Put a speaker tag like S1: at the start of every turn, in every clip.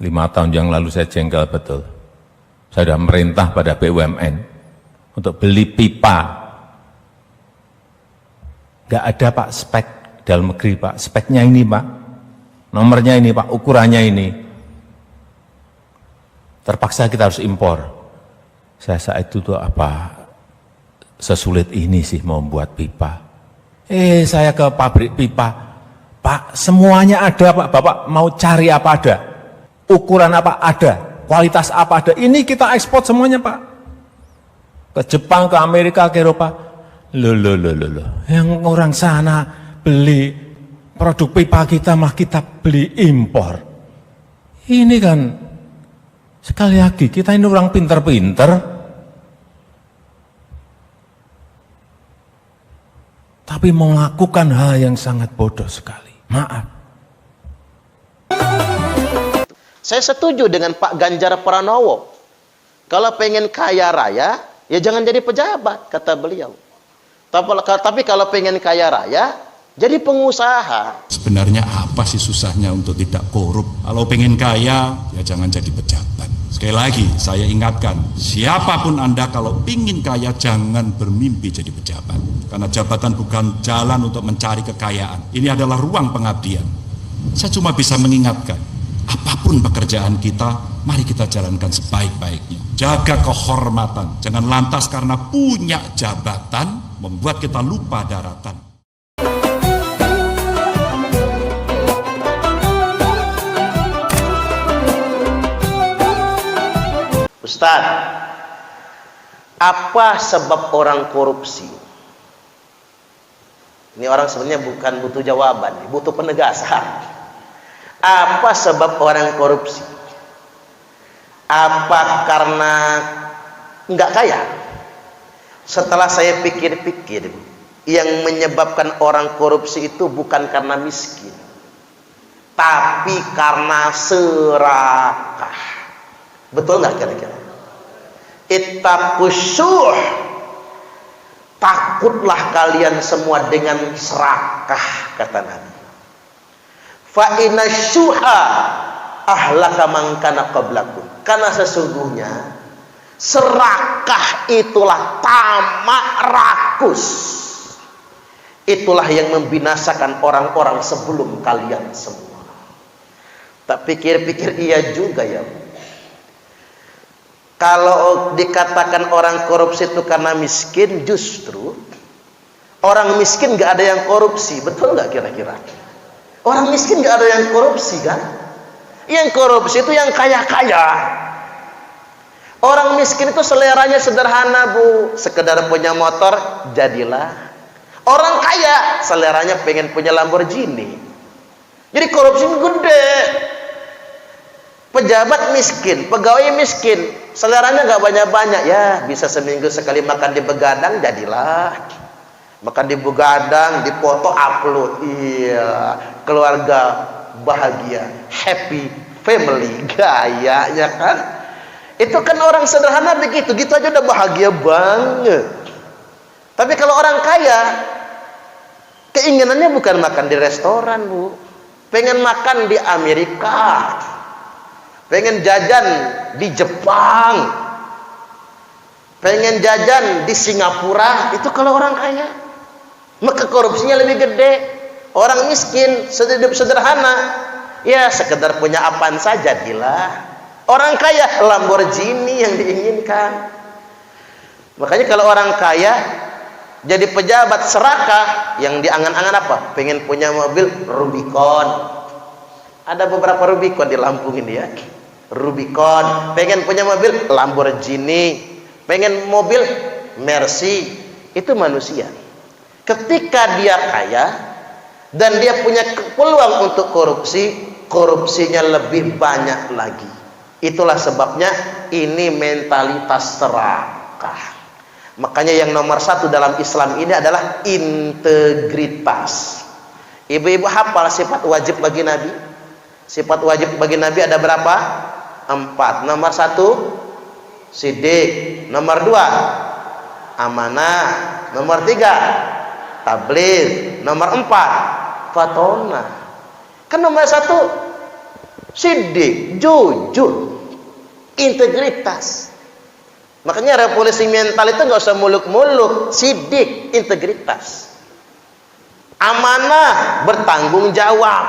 S1: 5 tahun yang lalu saya jengkel betul. Saya sudah merintah pada BUMN untuk beli pipa. Nggak ada Pak spek dalam negeri Pak. Speknya ini Pak. Nomornya ini Pak. Ukurannya ini. Terpaksa kita harus impor. Saya saat itu tuh apa sesulit ini sih mau membuat pipa. Saya ke pabrik pipa. Pak, semuanya ada Pak. Bapak mau cari apa ada. Ukuran apa ada. Kualitas apa ada. Ini kita ekspor semuanya Pak. Ke Jepang, ke Amerika, ke Eropa. Loh. Yang orang sana beli produk pipa kita mah kita beli impor. Ini kan sekali lagi kita ini orang pinter-pinter. Tapi melakukan hal yang sangat bodoh sekali. Maaf.
S2: Saya setuju dengan Pak Ganjar Pranowo. Kalau pengen kaya raya, ya jangan jadi pejabat, kata beliau. Tapi kalau pengen kaya raya, jadi pengusaha.
S3: Sebenarnya apa sih susahnya untuk tidak korup? Kalau pengen kaya, ya jangan jadi pejabat. Sekali lagi, saya ingatkan, siapapun Anda kalau ingin kaya, jangan bermimpi jadi pejabat. Karena jabatan bukan jalan untuk mencari kekayaan. Ini adalah ruang pengabdian. Saya cuma bisa mengingatkan, apapun pekerjaan kita, mari kita jalankan sebaik-baiknya. Jaga kehormatan, jangan lantas karena punya jabatan, membuat kita lupa daratan.
S2: Ustaz, apa sebab orang korupsi? Ini orang sebenarnya bukan butuh jawaban, butuh penegasan. Apa sebab orang korupsi? Apa karena enggak kaya? Setelah saya pikir-pikir, yang menyebabkan orang korupsi itu bukan karena miskin, tapi karena serakah. Betul nggak kira-kira? Ittaqusyuh, takutlah kalian semua dengan serakah, kata Nabi. Fa inasyuha ahlaka man kana qablakum. Karena sesungguhnya serakah itulah tamak rakus. Itulah yang membinasakan orang-orang sebelum kalian semua. Tak pikir-pikir iya juga ya. Kalau dikatakan orang korupsi itu karena miskin, justru orang miskin gak ada yang korupsi. Betul gak kira-kira? Orang miskin gak ada yang korupsi kan? Yang korupsi itu yang kaya-kaya. Orang miskin itu seleranya sederhana Bu, sekedar punya motor jadilah. Orang kaya seleranya pengen punya Lamborghini. Jadi korupsi gede. Pejabat miskin, pegawai miskin, seleranya nggak banyak-banyak, ya bisa seminggu sekali makan di begadang jadilah. Makan di begadang, dipoto upload, iya, keluarga bahagia, happy family, gayanya kan. Itu kan orang sederhana begitu, gitu aja udah bahagia banget. Tapi kalau orang kaya, keinginannya bukan makan di restoran Bu, pengen makan di Amerika, pengen jajan di Jepang, pengen jajan di Singapura. Itu kalau orang kaya. Maka korupsinya lebih gede. Orang miskin sederhana, ya sekedar punya apaan saja gila. Orang kaya Lamborghini yang diinginkan. Makanya kalau orang kaya jadi pejabat serakah, yang diangan-angan apa? Pengen punya mobil Rubicon. Ada beberapa Rubicon di Lampung ini ya. Rubicon, pengen punya mobil Lamborghini, pengen mobil Mercy. Itu manusia. Ketika dia kaya dan dia punya peluang untuk korupsi, korupsinya lebih banyak lagi. Itulah sebabnya ini mentalitas serakah. Makanya yang nomor satu dalam Islam ini adalah integritas. Ibu-ibu hafal sifat wajib bagi Nabi? Sifat wajib bagi Nabi ada berapa? 4. Nomor 1 sidik, nomor 2 amanah, nomor 3 tabligh, nomor 4 fatona. Kan nomor 1 sidik, jujur, integritas. Makanya revolusi mental itu nggak usah muluk-muluk, sidik, integritas, amanah, bertanggung jawab,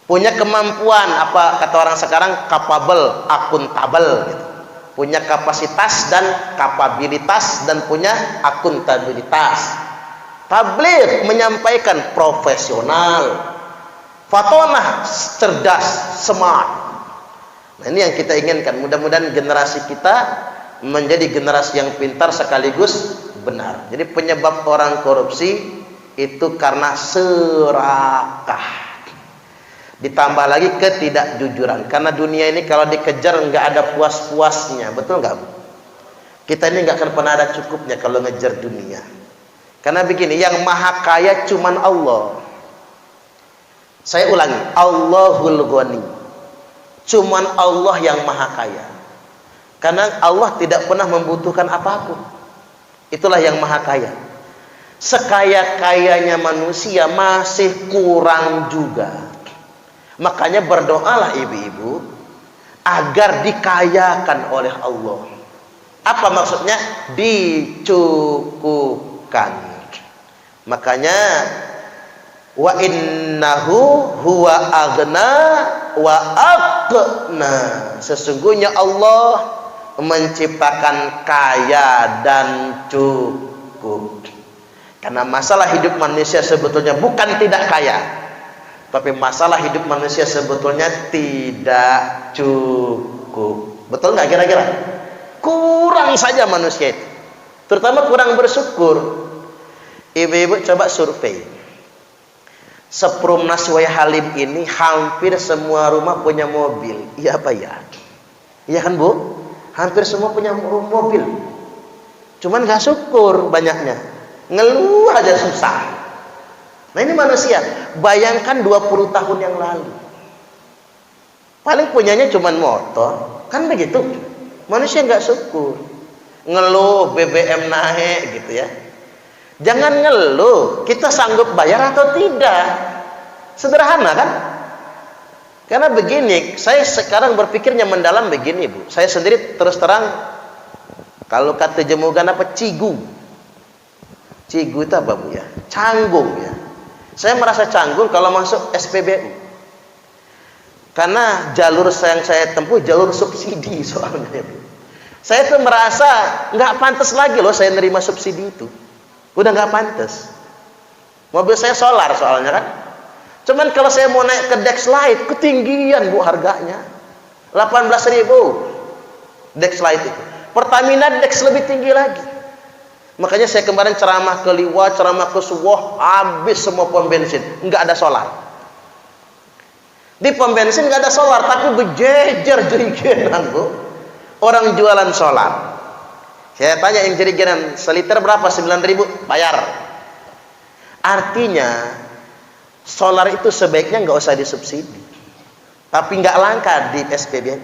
S2: punya kemampuan, apa kata orang sekarang, capable, akuntabel gitu. Punya kapasitas dan kapabilitas dan punya akuntabilitas. Tabligh menyampaikan profesional, fatonah cerdas, smart. Nah, ini yang kita inginkan. Mudah-mudahan generasi kita menjadi generasi yang pintar sekaligus benar. Jadi penyebab orang korupsi itu karena serakah. Ditambah lagi ketidakjujuran. Karena dunia ini kalau dikejar nggak ada puas-puasnya, betul nggak Bu? Kita ini nggak akan pernah ada cukupnya kalau ngejar dunia. Karena begini, yang maha kaya cuman Allah. Saya ulangi, Allahul Ghani. Cuman Allah yang maha kaya. Karena Allah tidak pernah membutuhkan apapun. Itulah yang maha kaya. Sekaya-kayanya manusia masih kurang juga. Makanya berdoalah ibu-ibu agar dikayakan oleh Allah. Apa maksudnya? Dicukupkan. Makanya wa innahu huwa aghna wa aqna. Sesungguhnya Allah menciptakan kaya dan cukup. Karena masalah hidup manusia sebetulnya bukan tidak kaya, tapi masalah hidup manusia sebetulnya tidak cukup. Betul nggak kira-kira? Kurang saja manusia itu, terutama kurang bersyukur. Ibu-ibu coba survei. Seprumnas Wai Halim ini hampir semua rumah punya mobil. Iya apa ya? Iya kan Bu? Hampir semua punya mobil. Cuman nggak syukur banyaknya. Ngeluh aja susah. Nah ini manusia. Bayangkan 20 tahun yang lalu. Paling punyanya cuman motor. Kan begitu. Manusia nggak syukur. Ngeluh BBM naik gitu ya. Jangan ngeluh. Kita sanggup bayar atau tidak. Sederhana kan? Karena begini. Saya sekarang berpikirnya mendalam begini Bu. Saya sendiri terus terang. Kalau kata jemugan apa? Cigu. Cigu itu apa Bu ya? Canggung ya. Saya merasa canggung kalau masuk SPBU. Karena jalur yang saya tempuh jalur subsidi soalnya. Saya tuh merasa nggak pantas lagi loh saya nerima subsidi itu. Udah nggak pantas. Mobil saya solar soalnya kan. Cuman kalau saya mau naik ke Dexlite ketinggian Bu harganya. 18.000 Dexlite itu. Pertamina Dex lebih tinggi lagi. Makanya saya kemarin ceramah ke Liwa, ceramah ke Suwoh, habis semua pom bensin, nggak ada solar. Di pom bensin nggak ada solar, tapi berjejer jerigenan Bu. Orang jualan solar. Saya tanya yang jerigenan, seliter berapa? 9.000, bayar. Artinya solar itu sebaiknya nggak usah disubsidi. Tapi nggak langka di SPBN.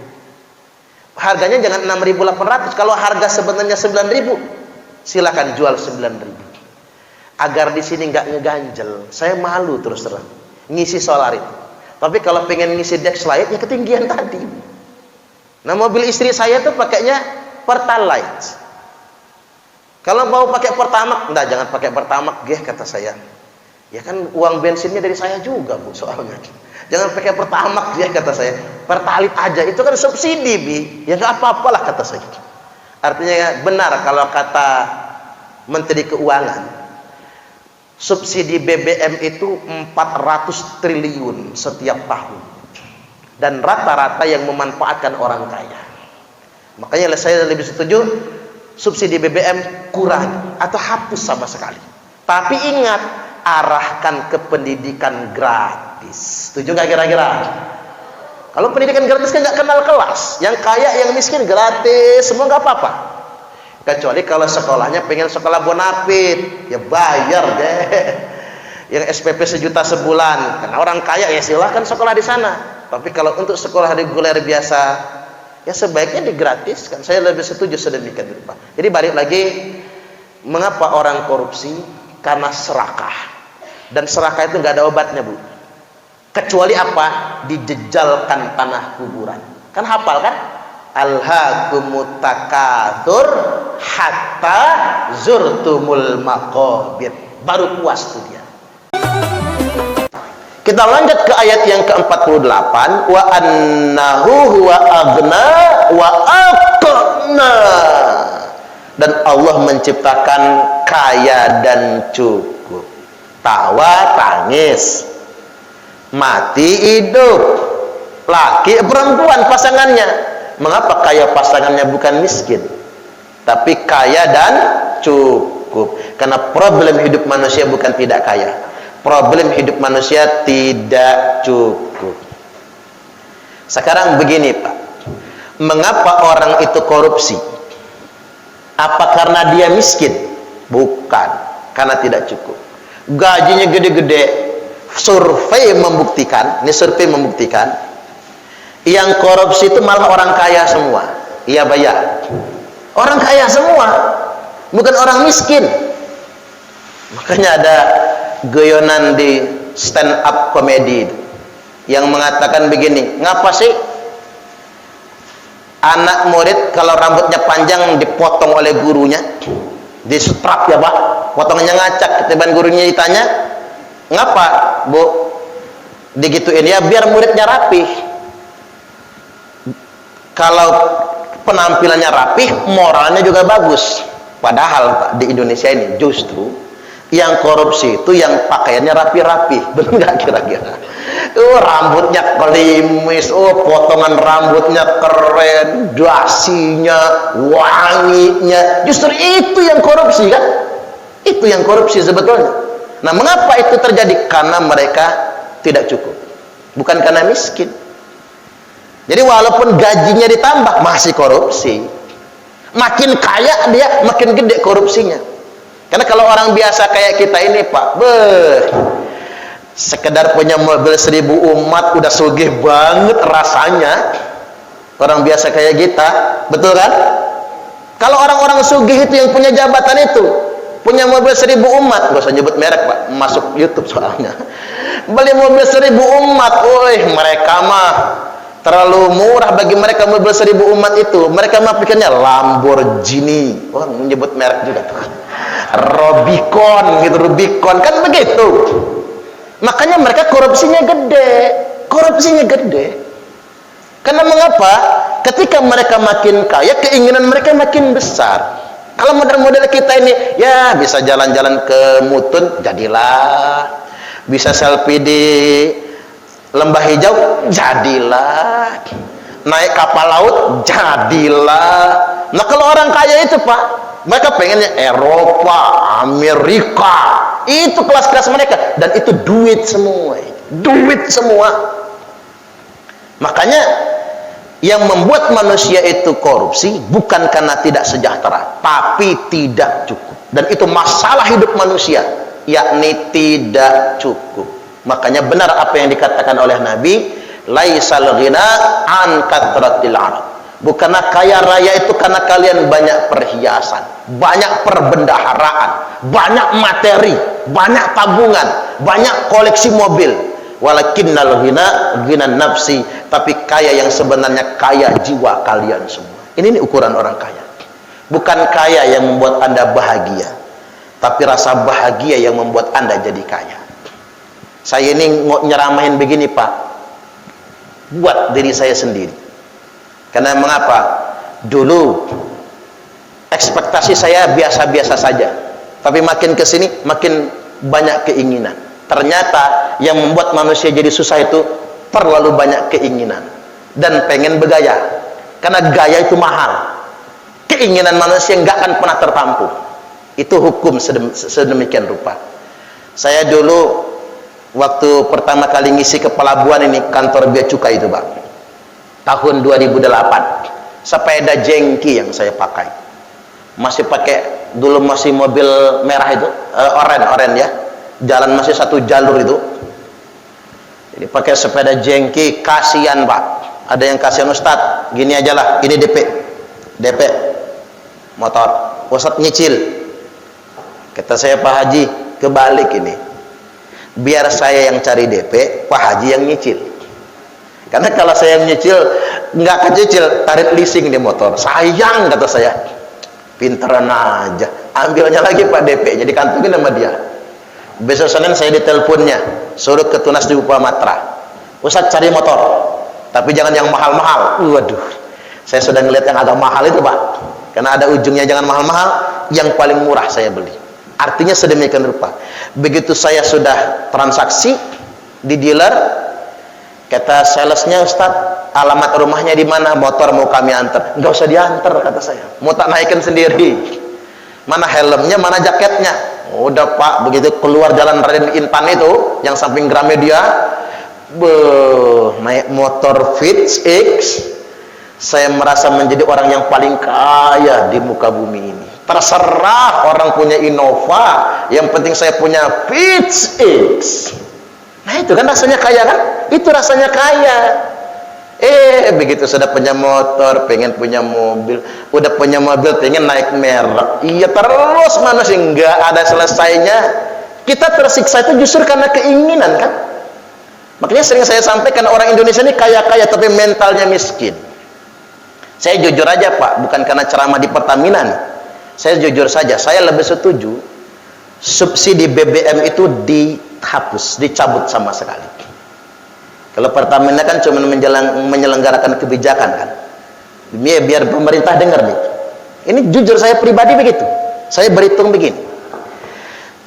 S2: Harganya jangan 6.800. Kalau harga sebenarnya 9.000, silakan jual 9.000. Agar di sini nggak ngeganjel. Saya malu terus terang ngisi solar itu. Tapi kalau pengen ngisi Dexlite ya ketinggian tadi. Nah mobil istri saya tuh pakainya Pertalite. Kalau mau pakai Pertamax, enggak, jangan pakai Pertamax, kata saya. Ya kan uang bensinnya dari saya juga Bu soalnya. Jangan pakai Pertamax kata saya. Pertalite aja, itu kan subsidi Bi. Ya nggak apa-apalah kata saya. Artinya benar kalau kata Menteri Keuangan. Subsidi BBM itu 400 triliun setiap tahun. Dan rata-rata yang memanfaatkan orang kaya. Makanya saya lebih setuju subsidi BBM kurang atau hapus sama sekali. Tapi ingat, arahkan ke pendidikan gratis. Setuju nggak kira-kira? Kalau pendidikan gratis kan nggak kenal kelas. Yang kaya, yang miskin gratis, semua nggak apa-apa. Kecuali kalau sekolahnya pengen sekolah bonafit, ya bayar deh. Yang SPP 1 juta sebulan, karena orang kaya ya silahkan sekolah di sana. Tapi kalau untuk sekolah reguler biasa, ya sebaiknya digratiskan. Saya lebih setuju sedemikian rupa. Jadi balik lagi, mengapa orang korupsi? Karena serakah. Dan serakah itu nggak ada obatnya Bu. Kecuali apa? Dijejalkan tanah kuburan. Kan hafal kan? Alhaakumut takatsur hatta zurtumul maqabir. Baru puas tuh dia. Kita lanjut ke ayat yang ke-48, wa annahu huwa aghna wa aqna. Dan Allah menciptakan kaya dan cukup. Tawa tangis, mati hidup, laki perempuan pasangannya. Mengapa kaya pasangannya bukan miskin, tapi kaya dan cukup? Karena problem hidup manusia bukan tidak kaya, problem hidup manusia tidak cukup. Sekarang begini Pak, mengapa orang itu korupsi? Apa karena dia miskin? Bukan, karena tidak cukup. Gajinya gede-gede. Survei membuktikan, ini survei membuktikan, yang korupsi itu malah orang kaya semua. Iya bayar, orang kaya semua, bukan orang miskin. Makanya ada guyonan di stand up comedy yang mengatakan begini, ngapa sih anak murid kalau rambutnya panjang dipotong oleh gurunya, disetrap ya Pak, potongannya ngacak, ketiban gurunya ditanya, ngapa Bu digituin? Ya biar muridnya rapih. Kalau penampilannya rapih, moralnya juga bagus. Padahal Pak, di Indonesia ini justru yang korupsi itu yang pakaiannya rapi-rapi. Benar nggak kira-kira? Rambutnya kelimis, potongan rambutnya keren, dasinya, wanginya. Justru itu yang korupsi kan? Itu yang korupsi sebetulnya. Nah, mengapa itu terjadi? Karena mereka tidak cukup, bukan karena miskin. Jadi walaupun gajinya ditambah, masih korupsi. Makin kaya dia, makin gede korupsinya. Karena kalau orang biasa kayak kita ini Pak, sekedar punya mobil 1000 umat udah sugih banget rasanya. Orang biasa kayak kita, betul kan? Kalau orang-orang sugih itu yang punya jabatan itu, punya mobil 1000 umat, gak usah nyebut merek Pak, masuk YouTube soalnya. Beli mobil 1000 umat, mereka mah terlalu murah bagi mereka mobil 1000 umat itu. Mereka mah pikirnya Lamborghini, menyebut merek juga tuh, Rubicon gitu, Rubicon kan begitu. Makanya mereka korupsinya gede. Karena mengapa? Ketika mereka makin kaya, keinginan mereka makin besar. Kalau model-model kita ini, ya bisa jalan-jalan ke Mutun, jadilah. Bisa selfie di Lembah Hijau, jadilah. Naik kapal laut, jadilah. Nah kalau orang kaya itu Pak, mereka pengennya Eropa, Amerika. Itu kelas-kelas mereka. Dan itu duit semua. Duit semua. Makanya yang membuat manusia itu korupsi bukan karena tidak sejahtera, tapi tidak cukup. Dan itu masalah hidup manusia, yakni tidak cukup. Makanya benar apa yang dikatakan oleh Nabi, laisal ghina an katratil arad. Bukanlah kaya raya itu karena kalian banyak perhiasan, banyak perbendaharaan, banyak materi, banyak tabungan, banyak koleksi mobil. Walakinnal ghina ghinan nafsi, tapi kaya yang sebenarnya kaya jiwa kalian semua. Ini ukuran orang kaya. Bukan kaya yang membuat Anda bahagia, tapi rasa bahagia yang membuat Anda jadi kaya. Saya ini nyeramahin begini Pak, buat diri saya sendiri. Karena mengapa? Dulu ekspektasi saya biasa-biasa saja, tapi makin kesini makin banyak keinginan. Ternyata yang membuat manusia jadi susah itu terlalu banyak keinginan dan pengen bergaya. Karena gaya itu mahal. Keinginan manusia nggak akan pernah tertampung. Itu hukum sedemikian rupa. Saya dulu waktu pertama kali ngisi ke pelabuhan ini, kantor bea cukai itu Pak, tahun 2008, sepeda jengki yang saya pakai. Masih pakai, dulu masih mobil merah itu, oren ya, jalan masih satu jalur itu. Jadi pakai sepeda jengki, kasihan Pak. Ada yang kasihan, Ustadz, gini aja lah, ini DP motor, Ustadz nyicil. Kata saya, Pak Haji, kebalik ini. biar saya yang cari DP, Pak Haji yang nyicil. Karena kalau saya yang nyicil, nggak kecicil, tarik leasing di motor. Sayang, kata saya. Pinteran aja, ambilnya lagi Pak DP-nya, dikantongin sama dia. Besok Senin saya diteleponnya, suruh ke Tunas di Upah Matra, Ustaz cari motor, tapi jangan yang mahal-mahal. Waduh, saya sudah ngeliat yang agak mahal itu Pak, karena ada ujungnya, jangan mahal-mahal, yang paling murah saya beli. Artinya sedemikian rupa. Begitu saya sudah transaksi di dealer, kata salesnya, Ustaz alamat rumahnya di mana, motor mau kami antar. Nggak usah diantar, kata saya, mau tak naikkan sendiri. Mana helmnya, mana jaketnya. Udah Pak, begitu keluar jalan Raden Intan itu yang samping Gramedia, naik motor Fitz X, saya merasa menjadi orang yang paling kaya di muka bumi ini. Terserah orang punya Innova, yang penting saya punya Fitz X. Nah itu kan rasanya kaya kan? Itu rasanya kaya. Begitu sudah punya motor, pengen punya mobil, udah punya mobil, pengen naik merek. Iya terus manusia, nggak ada selesainya. Kita tersiksa itu justru karena keinginan kan. Makanya sering saya sampaikan, orang Indonesia ini kaya-kaya tapi mentalnya miskin. Saya jujur aja Pak, bukan karena ceramah di Pertamina nih. Saya jujur saja, saya lebih setuju subsidi BBM itu dihapus, dicabut sama sekali. Kalau Pertamina kan cuma menyelenggarakan kebijakan kan, biar pemerintah dengar nih. Ini jujur saya pribadi begitu. Saya berhitung begini,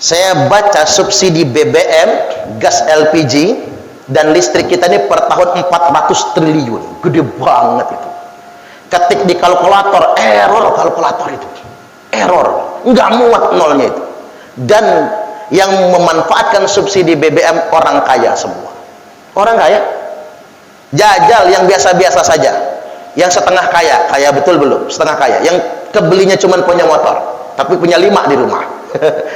S2: saya baca subsidi BBM, gas LPG dan listrik kita ini per tahun 400 triliun, gede banget itu. Ketik di kalkulator, error kalkulator itu, error, nggak muat nolnya itu. Dan yang memanfaatkan subsidi BBM orang kaya semua. Orang kaya, jajal yang biasa-biasa saja, yang setengah kaya, kaya betul belum, setengah kaya, yang kebelinya cuma punya motor, tapi punya 5 di rumah,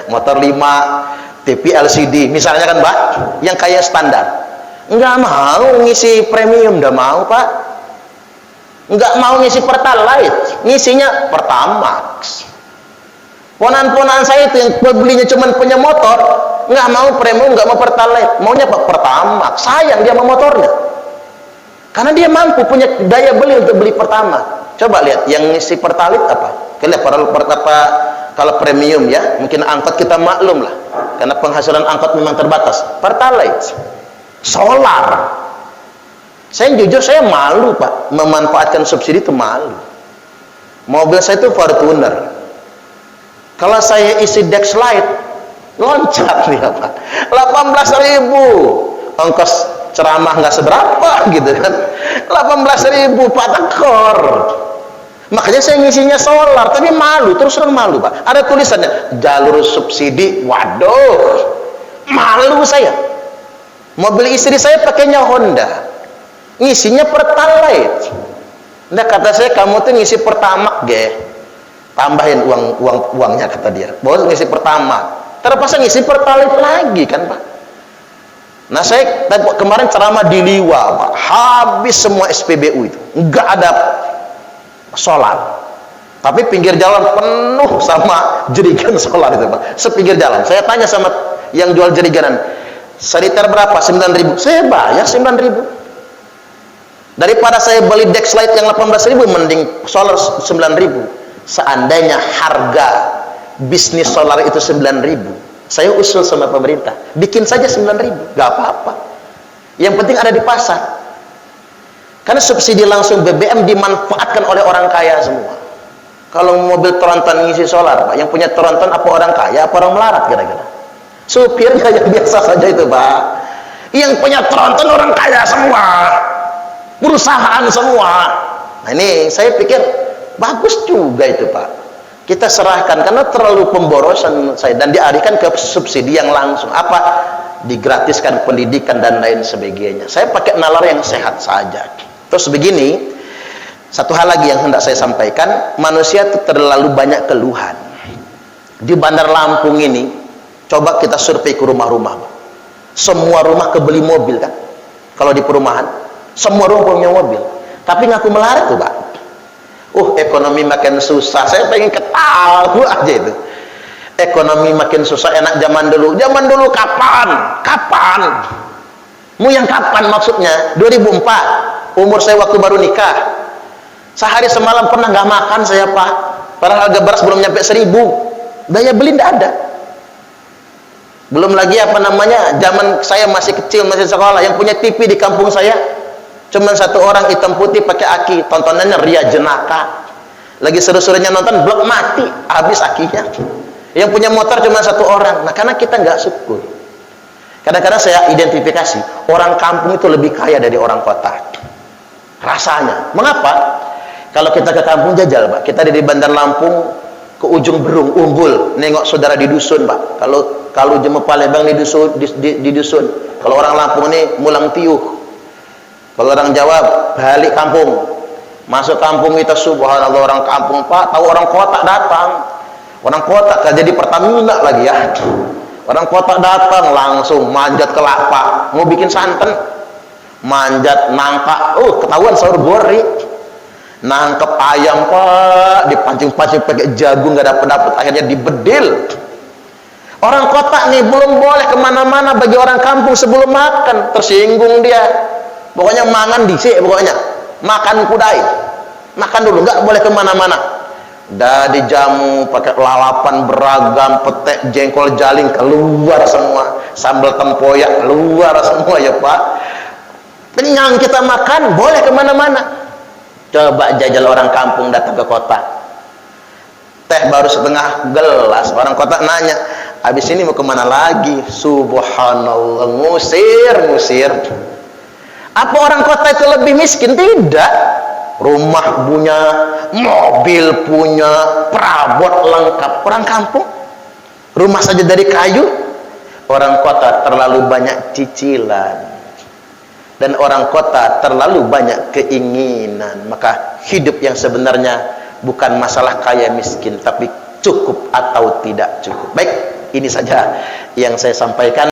S2: motor 5, TV LCD, misalnya kan Mbak, yang kaya standar, nggak mau ngisi premium, nggak mau Pak, nggak mau ngisi Pertalite, ngisinya Pertamax. Ponan-ponan saya itu yang belinya cuma punya motor, nggak mau premium, nggak mau Pertalite, maunya apa? Pertamax. Sayang dia mau motornya, karena dia mampu, punya daya beli untuk beli Pertamax. Coba lihat yang ngisi Pertalite apa? Kalian kalau premium ya, mungkin angkot kita maklum lah, karena penghasilan angkot memang terbatas. Pertalite, solar. Saya jujur, saya malu Pak, memanfaatkan subsidi itu malu. Mobil saya itu Fortuner. Kalau saya isi Dexlite, loncat nih Pak, 18.000, ongkos ceramah nggak seberapa gitu kan, 18.000 Pak tekor. Makanya saya ngisinya solar, tapi malu, terus terang malu Pak. Ada tulisannya jalur subsidi, waduh, malu saya. Mobil istri saya pakainya Honda, ngisinya Pertalite. Nah kata saya, kamu tuh ngisi Pertamax ge, tambahin uangnya, kata dia. Bos ngisi Pertamax, terpaksa ngisi Pertalite lagi kan Pak. Nah saya kemarin ceramah di Liwa Pak, habis semua SPBU itu, nggak ada solar, tapi pinggir jalan penuh sama jerigen solar itu Pak. Sepinggir jalan, saya tanya sama yang jual jerigenan, seliter berapa? 9.000. Saya bayar 9.000. Daripada saya beli Dexlite yang 18.000, mending solar 9.000. Seandainya harga bisnis solar itu 9.000, saya usul sama pemerintah, bikin saja 9.000, gak apa-apa, yang penting ada di pasar. Karena subsidi langsung BBM dimanfaatkan oleh orang kaya semua. Kalau mobil Tronton ngisi solar Pak, yang punya Tronton apa orang kaya apa orang melarat kira-kira? Supirnya yang biasa saja itu Pak. Yang punya Tronton orang kaya semua, perusahaan semua. Nah ini saya pikir bagus juga itu Pak, kita serahkan, karena terlalu pemborosan saya, dan dialihkan ke subsidi yang langsung, apa, digratiskan pendidikan dan lain sebagainya. Saya pakai nalar yang sehat saja. Terus begini, satu hal lagi yang hendak saya sampaikan, manusia itu terlalu banyak keluhan. Di Bandar Lampung ini, coba kita survei ke rumah-rumah, semua rumah kebeli mobil kan, kalau di perumahan semua rumah punya mobil, tapi ngaku melarat tuh Pak. Ekonomi makin susah, saya pengen ketawa aja itu. Ekonomi makin susah, enak zaman dulu. Zaman dulu kapan? Kapan? Mu yang kapan maksudnya? 2004. Umur saya waktu baru nikah. Sehari semalam pernah nggak makan saya, Pak. Padahal harga beras belum nyampe 1.000. Daya beli nggak ada. Belum lagi apa namanya, zaman saya masih kecil, masih sekolah, yang punya TV di kampung saya cuman satu orang, hitam putih pakai aki, tontonannya Ria Jenaka. Lagi seru-serunya nonton, blok mati, habis akinya. Yang punya motor cuma satu orang. Nah, karena kita nggak syukur. Kadang-kadang saya identifikasi orang kampung itu lebih kaya dari orang kota. Rasanya. Mengapa? Kalau kita ke kampung jajal, Pak. Kita di Bandar Lampung ke ujung Berung, Unggul, nengok saudara di dusun, Pak. Kalau jemu Palembang di dusun. Kalau orang Lampung ini mulang tiuh. Kalau orang Jawa balik kampung. Masuk kampung kita, subhanallah, orang kampung, Pak, tahu orang kota datang. Orang kota kan jadi Pertamina lagi ya. Orang kota datang langsung manjat kelapa, mau bikin santan, manjat nangka, ketahuan sahur gori, nangkep ayam, Pak, dipancing-pancing pakai jagung, nggak dapet-dapet, akhirnya dibedil. Orang kota nih belum boleh kemana-mana bagi orang kampung sebelum makan, tersinggung dia. Pokoknya mangan dhisik, pokoknya makan kudai, makan dulu, nggak boleh kemana-mana. Dari jamu pakai lalapan beragam, petek, jengkol, jaling keluar semua, sambal tempoyak keluar semua ya, Pak. Kenyang kita makan, boleh kemana-mana. Coba jajal orang kampung datang ke kota, teh baru setengah gelas, orang kota nanya, habis ini mau kemana lagi? Subhanallah, ngusir. Apa orang kota itu lebih miskin? Tidak. Rumah punya, mobil punya, perabot lengkap. Orang kampung rumah saja dari kayu. Orang kota terlalu banyak cicilan, dan orang kota terlalu banyak keinginan. Maka hidup yang sebenarnya bukan masalah kaya miskin, tapi cukup atau tidak cukup. Baik, ini saja yang saya sampaikan.